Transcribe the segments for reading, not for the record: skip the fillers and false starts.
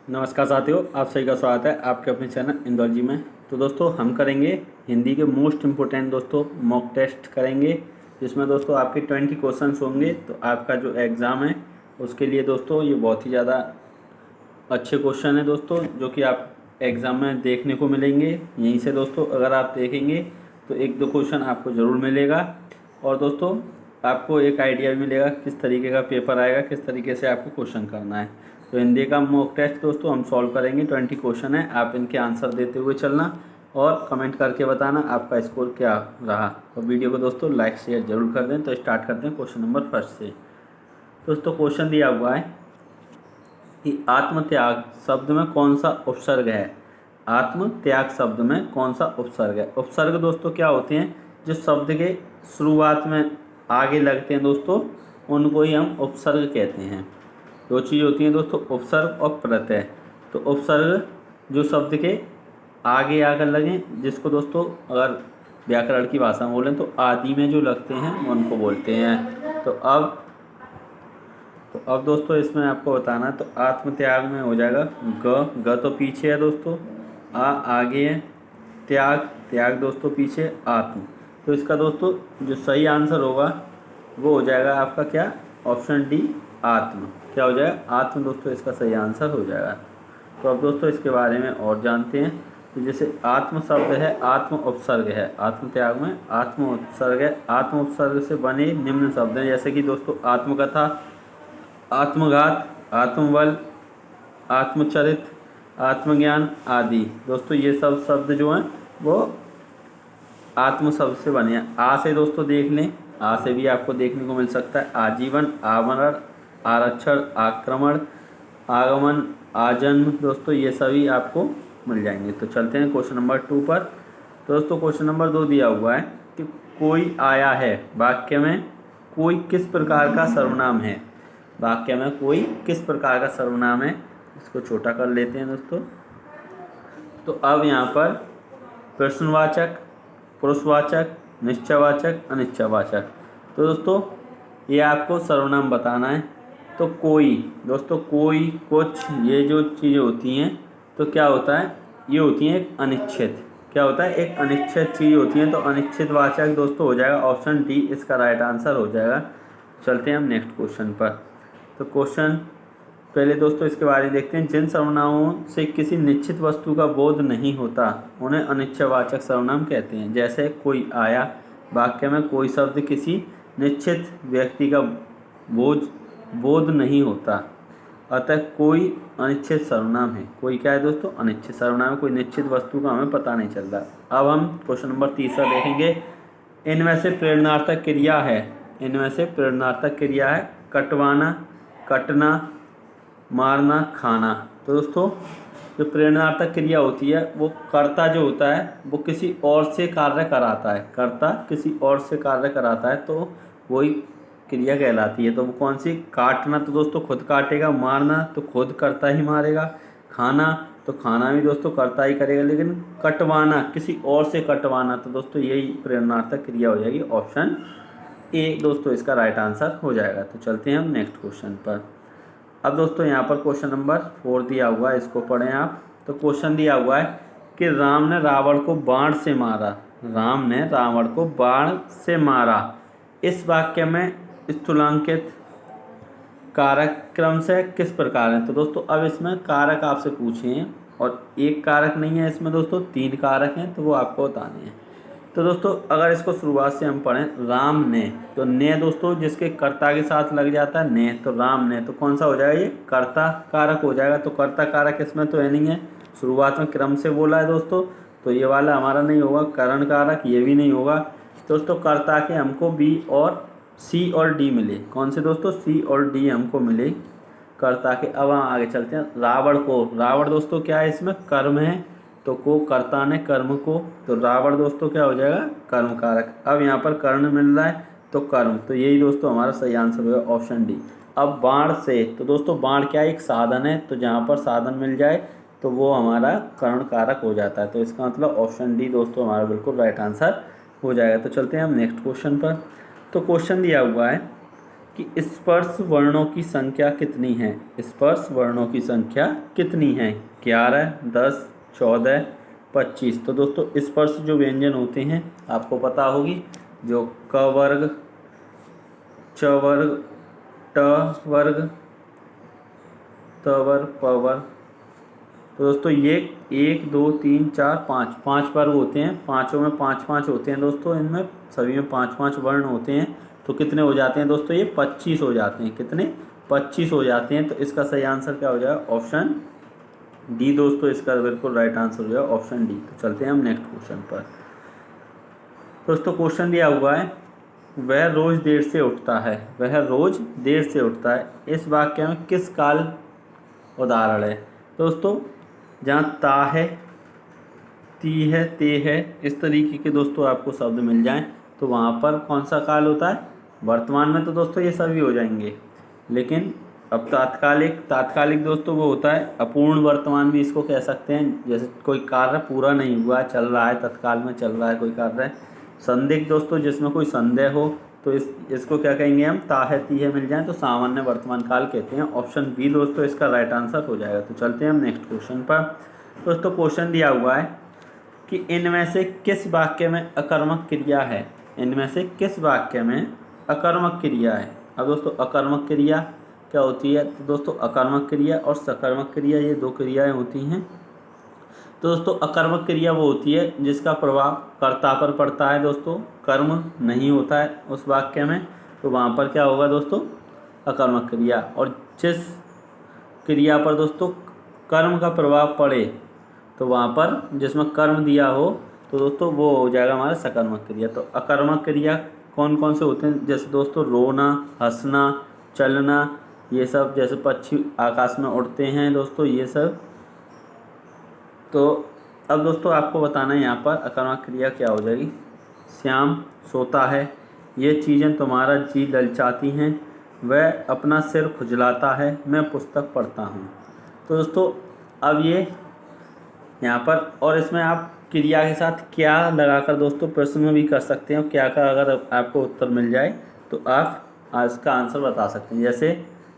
नमस्कार साथियों, आप सभी का स्वागत है आपके अपने चैनल इंदौलजी में। तो दोस्तों हम करेंगे हिंदी के मोस्ट इम्पोर्टेंट दोस्तों मॉक टेस्ट करेंगे, जिसमें दोस्तों आपके 20 क्वेश्चंस होंगे। तो आपका जो एग्ज़ाम है उसके लिए दोस्तों ये बहुत ही ज़्यादा अच्छे क्वेश्चन है दोस्तों, जो कि आप एग्ज़ाम में देखने को मिलेंगे। यहीं से दोस्तों अगर आप देखेंगे तो एक दो क्वेश्चन आपको ज़रूर मिलेगा, और दोस्तों आपको एक आइडिया भी मिलेगा किस तरीके का पेपर आएगा, किस तरीके से आपको क्वेश्चन करना है। तो हिंदी का मॉक टेस्ट दोस्तों हम सॉल्व करेंगे। 20 क्वेश्चन है, आप इनके आंसर देते हुए चलना और कमेंट करके बताना आपका स्कोर क्या रहा। तो वीडियो को दोस्तों लाइक शेयर जरूर कर दें। तो स्टार्ट करते हैं क्वेश्चन नंबर फर्स्ट से। दोस्तों क्वेश्चन दिया हुआ है कि आत्मत्याग शब्द में कौन सा उपसर्ग है। आत्मत्याग शब्द में कौन सा उपसर्ग है। उपसर्ग दोस्तों क्या होते हैं, जो शब्द के शुरुआत में आगे लगते हैं दोस्तों, उनको ही हम उपसर्ग कहते हैं। दो चीज़ होती हैं दोस्तों, उपसर्ग और प्रत्यय। तो उपसर्ग जो शब्द के आगे आकर लगें, जिसको दोस्तों अगर व्याकरण की भाषा में बोलें तो आदि में जो लगते हैं उनको बोलते हैं। तो अब दोस्तों इसमें आपको बताना, तो आत्मत्याग में हो जाएगा ग तो पीछे है दोस्तों, आ आगे है, त्याग दोस्तों पीछे, आत्म। तो इसका दोस्तों जो सही आंसर होगा वो हो जाएगा आपका क्या, ऑप्शन डी आत्म। क्या हो जाएगा, आत्म दोस्तों इसका सही आंसर हो जाएगा। तो अब दोस्तों इसके बारे में और जानते हैं। तो जैसे आत्म शब्द है, आत्म उपसर्ग है, आत्म त्याग में आत्म उपसर्ग है। आत्म उपसर्ग से बने निम्न शब्द हैं, जैसे कि दोस्तों आत्मकथा, आत्मघात, आत्मबल, आत्मचरित, आत्मज्ञान आदि। दोस्तों ये सब शब्द जो हैं वो आत्म शब्द से बने हैं। आ से दोस्तों देख लें, आ से भी आपको देखने को मिल सकता है आजीवन, आवरण, आरक्षण, आक्रमण, आगमन, आजन्म। दोस्तों ये सभी आपको मिल जाएंगे। तो चलते हैं क्वेश्चन नंबर 2 पर। तो दोस्तों क्वेश्चन नंबर 2 दिया हुआ है कि कोई आया है वाक्य में कोई किस प्रकार का सर्वनाम है। वाक्य में कोई किस प्रकार का सर्वनाम है, इसको छोटा कर लेते हैं दोस्तों। तो अब यहाँ पर प्रश्नवाचक, पुरुषवाचक, निश्चयवाचक, अनिश्चयवाचक। तो दोस्तों ये आपको सर्वनाम बताना है। तो कोई दोस्तों, कोई, कुछ, ये जो चीज़ें होती हैं तो क्या होता है, ये होती हैं एक अनिश्चित। क्या होता है, एक अनिश्चित चीज़ होती है। तो अनिश्चित वाचक दोस्तों हो जाएगा ऑप्शन डी, इसका राइट आंसर हो जाएगा। चलते हैं हम नेक्स्ट क्वेश्चन पर। तो क्वेश्चन पहले दोस्तों इसके बारे में देखते हैं। जिन सर्वनामों से किसी निश्चित वस्तु का बोध नहीं होता उन्हें अनिश्चयवाचक सर्वनाम कहते हैं। जैसे कोई आया, वाक्य में कोई शब्द किसी निश्चित व्यक्ति का बोध नहीं होता, अतः कोई अनिश्चित सर्वनाम है। कोई क्या है दोस्तों, अनिश्चित सर्वनाम, कोई निश्चित वस्तु का हमें पता नहीं चलता। अब हम क्वेश्चन नंबर 3 देखेंगे। इनमें से प्रेरणार्थक क्रिया है, इनमें से प्रेरणार्थक क्रिया है कटवाना, कटना, मारना, खाना। तो दोस्तों जो प्रेरणार्थक क्रिया होती है वो कर्ता जो होता है वो किसी और से कार्य कराता है। कर्ता किसी और से कार्य कराता है तो वही क्रिया कहलाती है। तो वो कौन सी, काटना तो दोस्तों खुद काटेगा, मारना तो खुद कर्ता ही मारेगा, खाना तो खाना भी दोस्तों कर्ता ही करेगा, लेकिन कटवाना किसी और से कटवाना, तो दोस्तों यही प्रेरणार्थक क्रिया हो जाएगी। ऑप्शन ए दोस्तों इसका राइट आंसर हो जाएगा। तो चलते हैं हम नेक्स्ट क्वेश्चन पर। अब दोस्तों यहाँ पर क्वेश्चन नंबर 4 दिया हुआ है, इसको पढ़ें आप। तो क्वेश्चन दिया हुआ है कि राम ने रावण को बाण से मारा, राम ने रावण को बाण से मारा। इस वाक्य में स्थूलांकित कारक क्रम से किस प्रकार है। तो दोस्तों अब इसमें कारक आपसे पूछे हैं, और एक कारक नहीं है इसमें दोस्तों, 3 कारक हैं, तो वो आपको बताने हैं। तो दोस्तों अगर इसको शुरुआत से हम पढ़ें, राम ने, तो ने दोस्तों जिसके कर्ता के साथ लग जाता है ने, तो राम ने, तो कौन सा हो जाएगा, ये कर्ता कारक हो जाएगा। तो कर्ता कारक इसमें तो है नहीं है, शुरुआत में क्रम से बोला है दोस्तों, तो ये वाला हमारा नहीं होगा। करण कारक ये भी नहीं होगा दोस्तों। कर्ता के हमको बी और सी और डी मिले। कौन से दोस्तों, सी और डी हमको मिले कर्ता के। अब हम आगे चलते हैं। रावण को, रावण दोस्तों क्या है, इसमें कर्म है, तो को कर्ता ने कर्म को, तो रावण दोस्तों क्या हो जाएगा, कर्म कारक। अब यहाँ पर कर्ण मिल रहा है तो कर्म, तो यही दोस्तों हमारा सही आंसर होगा ऑप्शन डी। अब बाण से, तो दोस्तों बाण क्या है, एक साधन है, तो जहाँ पर साधन मिल जाए तो वो हमारा कर्ण कारक हो जाता है। तो इसका मतलब ऑप्शन डी दोस्तों हमारा बिल्कुल राइट आंसर हो जाएगा। तो चलते हैं हम नेक्स्ट क्वेश्चन पर। तो क्वेश्चन दिया हुआ है कि स्पर्श वर्णों की संख्या कितनी है। स्पर्श वर्णों की संख्या कितनी है? 11, 10, 14, 25। तो दोस्तों स्पर्श जो व्यंजन होते हैं आपको पता होगी, जो क वर्ग, च वर्ग, ट वर्ग, त वर्ग, प वर्ग। तो दोस्तों ये 1, 2, 3, 4, 5 वर्ग होते हैं। पाँचों में 5-5 होते हैं दोस्तों, इनमें सभी में 5-5 वर्ण होते हैं। तो कितने हो जाते हैं दोस्तों? ये 25 हो जाते हैं। कितने? 25 हो जाते हैं। तो इसका सही आंसर क्या हो जाएगा? ऑप्शन डी दोस्तों, इसका बिल्कुल राइट आंसर हो जाएगा ऑप्शन डी। तो चलते हैं हम नेक्स्ट क्वेश्चन पर। दोस्तों क्वेश्चन दिया हुआ है, वह रोज देर से उठता है। वह रोज देर से उठता है, इस वाक्य में किस काल उदाहरण है? दोस्तों जहाँ ता है, ती है, ते है, इस तरीके के दोस्तों आपको शब्द मिल जाएं तो वहाँ पर कौन सा काल होता है? वर्तमान में तो दोस्तों ये सभी हो जाएंगे, लेकिन अब तात्कालिक दोस्तों वो होता है अपूर्ण वर्तमान भी इसको कह सकते हैं। जैसे कोई कार्य पूरा नहीं हुआ, चल रहा है, तत्काल में चल रहा है कोई कार्य। संदिग्ध दोस्तों जिसमें कोई संदेह हो तो इसको क्या कहेंगे हम? ता है, ती है मिल जाए तो सामान्य वर्तमान काल कहते हैं। ऑप्शन बी दोस्तों इसका राइट आंसर हो जाएगा। तो चलते हैं हम नेक्स्ट क्वेश्चन पर। दोस्तों क्वेश्चन दिया हुआ है कि इनमें से किस वाक्य में अकर्मक क्रिया है? इनमें से किस वाक्य में अकर्मक क्रिया है? अब दोस्तों अकर्मक क्रिया क्या होती है? तो दोस्तों अकर्मक क्रिया और सकर्मक क्रिया ये दो क्रियाएं होती हैं। तो दोस्तों अकर्मक क्रिया वो होती है जिसका प्रभाव कर्ता पर पड़ता है दोस्तों, कर्म नहीं होता है उस वाक्य में, तो वहाँ पर क्या होगा दोस्तों? अकर्मक क्रिया। और जिस क्रिया पर दोस्तों कर्म का प्रभाव पड़े तो वहाँ पर जिसमें कर्म दिया हो तो दोस्तों वो हो जाएगा हमारा सकर्मक क्रिया। तो अकर्मक क्रिया कौन कौन से होते हैं? जैसे दोस्तों रोना, हंसना, चलना, ये सब। जैसे पक्षी आकाश में उड़ते हैं दोस्तों, ये सब। तो अब दोस्तों आपको बताना है यहाँ पर अकर्मक क्रिया क्या हो जाएगी। श्याम सोता है, ये चीज़ें तुम्हारा जी ललचाती हैं, वह अपना सिर खुजलाता है, मैं पुस्तक पढ़ता हूँ। तो दोस्तों अब ये यहाँ पर, और इसमें आप क्रिया के साथ क्या लगाकर दोस्तों प्रश्न में भी कर सकते हैं। क्या का अगर आपको उत्तर मिल जाए तो आप इसका आंसर बता सकते हैं। जैसे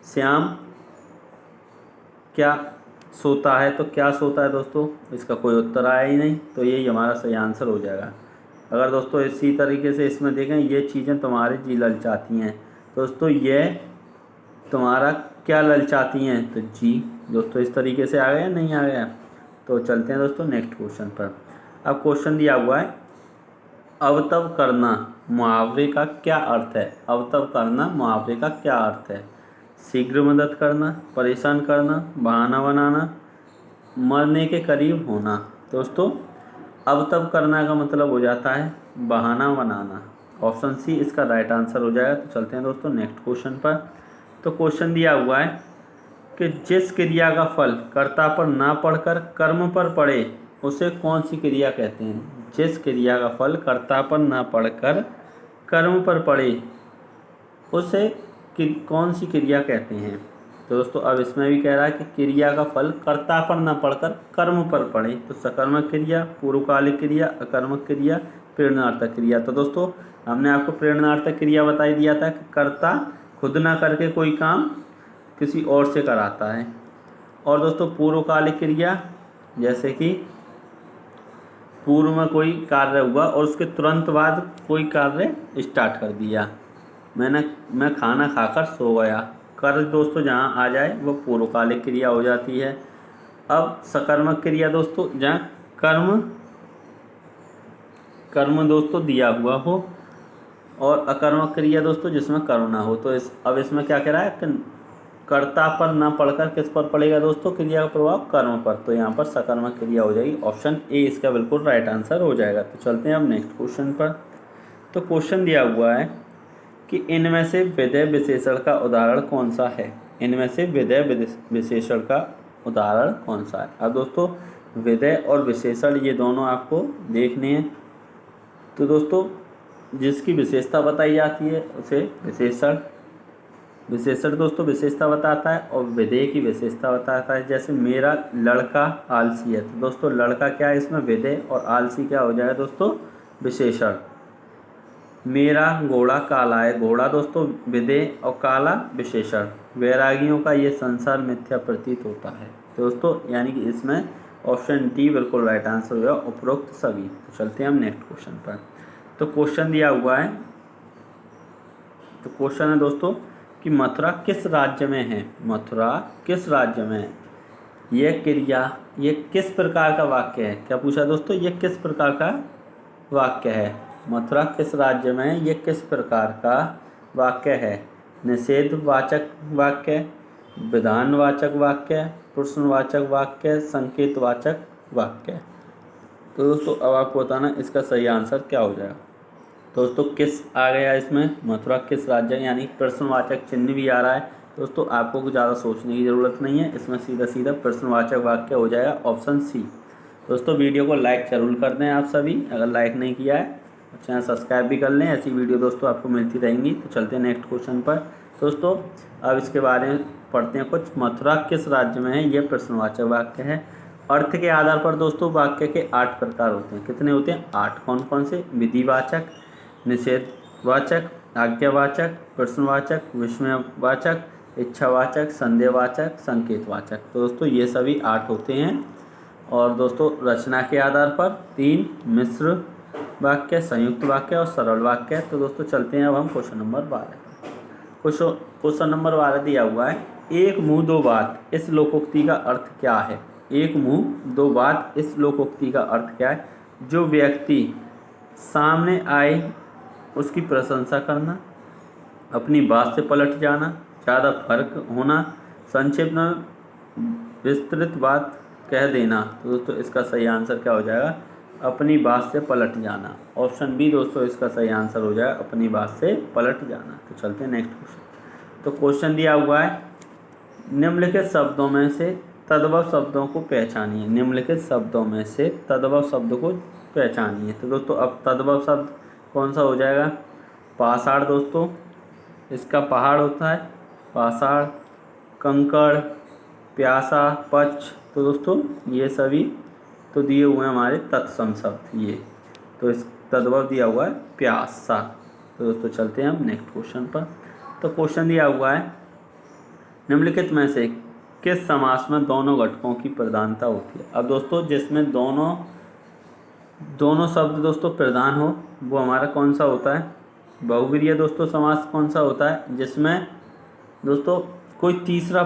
श्याम क्या सोता है, तो क्या सोता है दोस्तों? इसका कोई उत्तर आया ही नहीं, तो यही हमारा सही आंसर हो जाएगा। अगर दोस्तों इसी तरीके से इसमें देखें, ये चीज़ें तुम्हारे जी ललचाती हैं, दोस्तों ये तुम्हारा क्या ललचाती हैं? तो जी। दोस्तों इस तरीके से आ गया, नहीं आ गया? तो चलते हैं दोस्तों नेक्स्ट क्वेश्चन पर। अब क्वेश्चन दिया हुआ है, अवतव करना मुहावरे का क्या अर्थ है? अवतव करना मुहावरे का क्या अर्थ है? शीघ्र मदद करना, परेशान करना, बहाना बनाना, मरने के करीब होना। दोस्तों अवतव करना का मतलब हो जाता है बहाना बनाना। ऑप्शन सी इसका राइट आंसर हो जाएगा। तो चलते हैं दोस्तों नेक्स्ट क्वेश्चन पर। तो क्वेश्चन दिया हुआ है कि जिस क्रिया का फल कर्ता पर ना पड़कर कर्म पर पड़े उसे कौन सी क्रिया कहते हैं? जिस क्रिया का फल कर्ता पर ना पड़कर कर्म पर पड़े उसे कौन सी क्रिया कहते हैं? तो दोस्तों अब इसमें भी कह रहा है कि क्रिया का फल कर्ता पर न पड़कर कर्म पर पड़े, तो सकर्मक क्रिया, पूर्वकालिक क्रिया, अकर्मक क्रिया, प्रेरणार्थक क्रिया। तो दोस्तों हमने आपको प्रेरणार्थक क्रिया बताई दिया था कि कर्ता खुद ना करके कोई काम किसी और से कराता है। और दोस्तों पूर्वकालिक क्रिया जैसे कि पूर्व में कोई कार्य हुआ और उसके तुरंत बाद कोई कार्य स्टार्ट कर दिया। मैं खाना खाकर सो गया, कर्म दोस्तों जहाँ आ जाए वो पूर्वकालिक क्रिया हो जाती है। अब सकर्मक क्रिया दोस्तों जहाँ कर्म दोस्तों दिया हुआ हो, और अकर्मक क्रिया दोस्तों जिसमें कर्म ना हो। तो अब इसमें क्या कह रहा है कि कर्ता पर ना पढ़कर किस पर पड़ेगा दोस्तों क्रिया का प्रभाव? कर्म पर। तो यहाँ पर सकर्मक क्रिया हो जाएगी। ऑप्शन ए इसका बिल्कुल राइट आंसर हो जाएगा। तो चलते हैं अब नेक्स्ट क्वेश्चन पर। तो क्वेश्चन दिया हुआ है कि इनमें से विधेय विशेषण का उदाहरण कौन सा है? इनमें से विधेय विशेषण का उदाहरण कौन सा है? अब दोस्तों विधेय और विशेषण ये दोनों आपको देखने हैं। तो दोस्तों जिसकी विशेषता बताई जाती है उसे विशेषण दोस्तों विशेषता बताता है, और विधेय की विशेषता बताता है। जैसे मेरा लड़का आलसी है, तो दोस्तों लड़का क्या है इसमें विधेय और आलसी क्या हो जाएगा दोस्तों? विशेषण। मेरा घोड़ा काला है, घोड़ा दोस्तों विधेय और काला विशेषण। वैरागियों का ये संसार मिथ्या प्रतीत होता है। तो दोस्तों यानी कि इसमें ऑप्शन डी बिल्कुल राइट आंसर होगा, उपरोक्त सभी। तो चलते हैं हम नेक्स्ट क्वेश्चन पर। तो क्वेश्चन दिया हुआ है, तो क्वेश्चन है दोस्तों कि मथुरा किस राज्य में है, मथुरा किस राज्य में है। यह क्रिया, ये किस प्रकार का वाक्य है, क्या पूछा दोस्तों, ये किस प्रकार का वाक्य है। मथुरा किस राज्य में है, ये किस प्रकार का वाक्य है। निषेधवाचक वाक्य, विधानवाचक वाक्य, प्रश्नवाचक वाक्य, संकेतवाचक वाक्य। तो दोस्तों अब आपको बताना इसका सही आंसर क्या हो जाएगा। दोस्तों किस आ गया इसमें, मथुरा किस राज्य, यानी प्रश्नवाचक चिन्ह भी आ रहा है। दोस्तों आपको कुछ ज़्यादा सोचने की ज़रूरत नहीं है, इसमें सीधा सीधा प्रश्नवाचक वाक्य हो जाएगा, ऑप्शन सी। दोस्तों वीडियो को लाइक जरूर कर दें आप सभी, अगर लाइक नहीं किया है चैनल सब्सक्राइब भी कर लें, ऐसी वीडियो दोस्तों आपको मिलती रहेंगी। तो चलते हैं नेक्स्ट क्वेश्चन पर। दोस्तों अब इसके बारे में पढ़ते हैं कुछ। मथुरा किस राज्य में है, ये प्रश्नवाचक वाक्य है। अर्थ के आधार पर दोस्तों वाक्य के 8 प्रकार होते हैं। कितने होते हैं, 8। कौन कौन से, विधिवाचक, निषेधवाचक, आज्ञावाचक, प्रश्नवाचक, विस्मयवाचक, इच्छावाचक, संदेहवाचक, संकेतवाचक। तो दोस्तों ये सभी 8 होते हैं। और दोस्तों रचना के आधार पर 3 मिश्र वाक्य, संयुक्त वाक्य और सरल वाक्य। तो दोस्तों चलते हैं अब हम क्वेश्चन नंबर 12। क्वेश्चन नंबर 12 दिया हुआ है, एक मुंह दो बात, इस लोकोक्ति का अर्थ क्या है। एक मुंह दो बात, इस लोकोक्ति का अर्थ क्या है। जो व्यक्ति सामने आए उसकी प्रशंसा करना, अपनी बात से पलट जाना, ज़्यादा फर्क होना, संक्षिप्त में विस्तृत बात कह देना। तो दोस्तों इसका सही आंसर क्या हो जाएगा, अपनी बात से पलट जाना। ऑप्शन बी दोस्तों इसका सही आंसर हो जाएगा, अपनी बात से पलट जाना। तो चलते हैं नेक्स्ट क्वेश्चन। तो क्वेश्चन दिया हुआ है, निम्नलिखित शब्दों में से तद्भव शब्दों को पहचानिए। निम्नलिखित शब्दों में से तद्भव शब्द को पहचानिए। तो दोस्तों अब तद्भव शब्द कौन सा हो जाएगा, पाषाण दोस्तों, इसका पहाड़ होता है पाषाण, कंकड़, प्यासा, पक्ष। तो दोस्तों ये सभी तो दिए हुए हैं हमारे तत्सम शब्द ये। तो इस तद्भव दिया हुआ है प्यासा। तो दोस्तों चलते हैं हम नेक्स्ट क्वेश्चन पर। तो क्वेश्चन दिया हुआ है, निम्नलिखित में से किस समास में दोनों घटकों की प्रधानता होती है। अब दोस्तों जिसमें दोनों शब्द दोस्तों प्रधान हो वो हमारा कौन सा होता है, बहुब्रीहि दोस्तों समास कौन सा होता है, जिसमें दोस्तों कोई तीसरा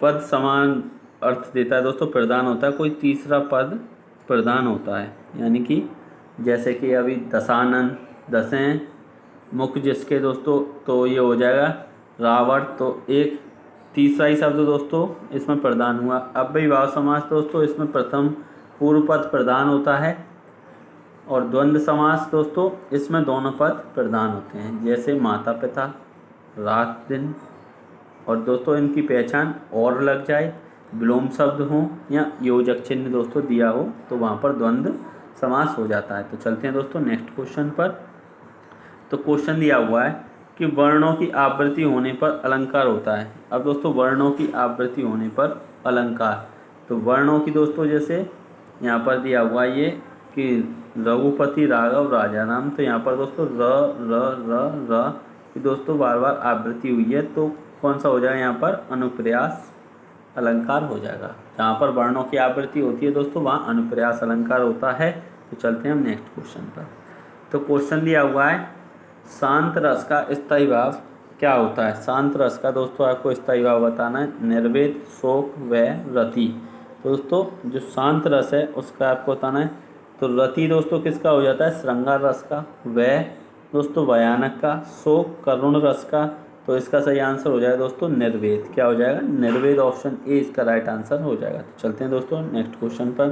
पद समान अर्थ देता है दोस्तों, प्रधान होता है, कोई तीसरा पद प्रधान होता है। यानी कि जैसे कि अभी दशानन, दसें, मुख जिसके दोस्तों, तो ये हो जाएगा रावण। तो एक तीसरा ही शब्द दोस्तों इसमें प्रधान हुआ। अव्ययीभाव समास दोस्तों इसमें प्रथम पूर्व पद प्रधान होता है। और द्वंद्व समास दोस्तों इसमें दोनों पद प्रधान होते हैं, जैसे माता पिता, रात दिन। और दोस्तों इनकी पहचान और लग जाए, विलोम शब्द हो या योजक चिन्ह दोस्तों दिया हो तो वहाँ पर द्वंद्व समास हो जाता है। तो चलते हैं दोस्तों नेक्स्ट क्वेश्चन पर। तो क्वेश्चन दिया हुआ है कि वर्णों की आवृत्ति होने पर अलंकार होता है। अब दोस्तों वर्णों की आवृत्ति होने पर अलंकार, तो वर्णों की दोस्तों जैसे यहाँ पर दिया हुआ ये कि रघुपति, राघव, राजा राम। तो यहाँ पर दोस्तों र की दोस्तों बार बार आवृत्ति हुई है, तो कौन सा हो जाएगा यहाँ पर, अनुप्रयास अलंकार हो जाएगा। जहाँ पर वर्णों की आवृत्ति होती है दोस्तों वहाँ अनुप्रयास अलंकार होता है। तो चलते हैं हम नेक्स्ट क्वेश्चन पर। तो क्वेश्चन दिया हुआ है, शांत रस का स्थायी भाव क्या होता है। शांत रस का दोस्तों आपको स्थायी भाव बताना है, निर्वेद, शोक व रति। दोस्तों जो शांत रस है उसका आपको बताना है। तो रति दोस्तों किसका हो जाता है, श्रृंगार रस का, व दोस्तों भयानक का, शोक करुण रस का। तो इसका सही आंसर हो जाएगा दोस्तों निर्वेद। क्या हो जाएगा, निर्वेद। ऑप्शन ए इसका राइट आंसर हो जाएगा। तो चलते हैं दोस्तों नेक्स्ट क्वेश्चन पर।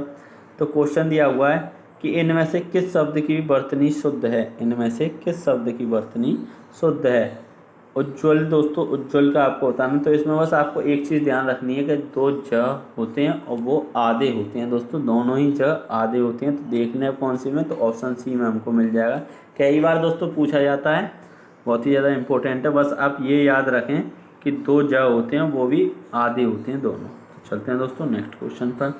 तो क्वेश्चन दिया हुआ है कि इनमें से किस शब्द की वर्तनी शुद्ध है। इनमें से किस शब्द की वर्तनी शुद्ध है। उज्ज्वल दोस्तों, उज्ज्वल का आपको बताना। तो इसमें बस आपको एक चीज़ ध्यान रखनी है कि 2 ज होते हैं और वो आधे होते हैं दोस्तों, दोनों ही ज आधे होते हैं। तो देखने हैं कौन सी में, तो ऑप्शन सी में हमको मिल जाएगा। कई बार दोस्तों पूछा जाता है, बहुत ही ज़्यादा इंपॉर्टेंट है, बस आप ये याद रखें कि 2 ज होते हैं वो भी आधे होते हैं दोनों। तो चलते हैं दोस्तों नेक्स्ट क्वेश्चन पर।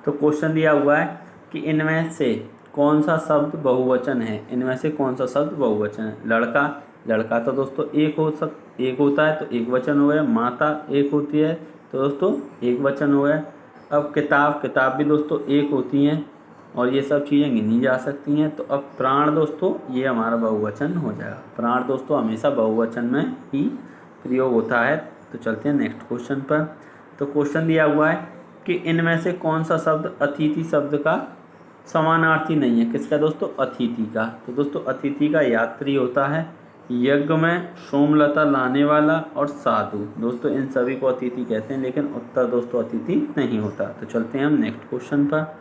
तो क्वेश्चन दिया हुआ है कि इनमें से कौन सा शब्द बहुवचन है, इनमें से कौन सा शब्द बहुवचन है। लड़का, लड़का तो दोस्तों एक होता है तो एक वचन हो गया। माता एक होती है तो दोस्तों एक वचन हो गया। अब किताब, किताब भी दोस्तों एक होती हैं और ये सब चीज़ें गिनी जा सकती हैं। तो अब प्राण दोस्तों ये हमारा बहुवचन हो जाएगा। प्राण दोस्तों हमेशा बहुवचन में ही प्रयोग होता है। तो चलते हैं नेक्स्ट क्वेश्चन पर। तो क्वेश्चन दिया हुआ है कि इनमें से कौन सा शब्द अतिथि शब्द का समानार्थी नहीं है। किसका दोस्तों, अतिथि का। तो दोस्तों अतिथि का यात्री होता है, यज्ञ में सोमलता लाने वाला और साधु। दोस्तों इन सभी को अतिथि कहते हैं, लेकिन उत्तर दोस्तों अतिथि नहीं होता। तो चलते हैं हम नेक्स्ट क्वेश्चन पर,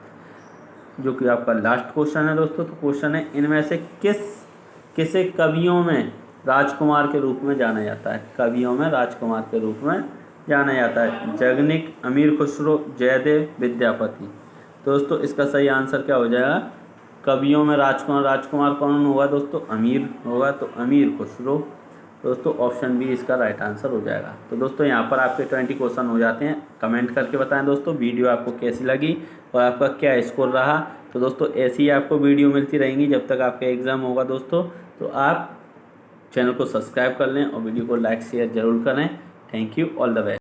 जो कि आपका लास्ट क्वेश्चन है दोस्तों। तो क्वेश्चन है इनमें से किसे कवियों में राजकुमार के रूप में जाना जाता है। कवियों में राजकुमार के रूप में जाना जाता है। जगनिक, अमीर खुसरो, जयदेव, विद्यापति। दोस्तों इसका सही आंसर क्या हो जाएगा, कवियों में राजकुमार, राजकुमार कौन होगा दोस्तों, अमीर होगा। तो अमीर खुसरो दोस्तों ऑप्शन बी इसका राइट आंसर हो जाएगा। तो दोस्तों यहाँ पर आपके 20 क्वेश्चन हो जाते हैं। कमेंट करके बताएं दोस्तों वीडियो आपको कैसी लगी और आपका क्या स्कोर रहा। तो दोस्तों ऐसी ही आपको वीडियो मिलती रहेंगी जब तक आपका एग्ज़ाम होगा दोस्तों। तो आप चैनल को सब्सक्राइब कर लें और वीडियो को लाइक शेयर ज़रूर करें। Thank you, all the best.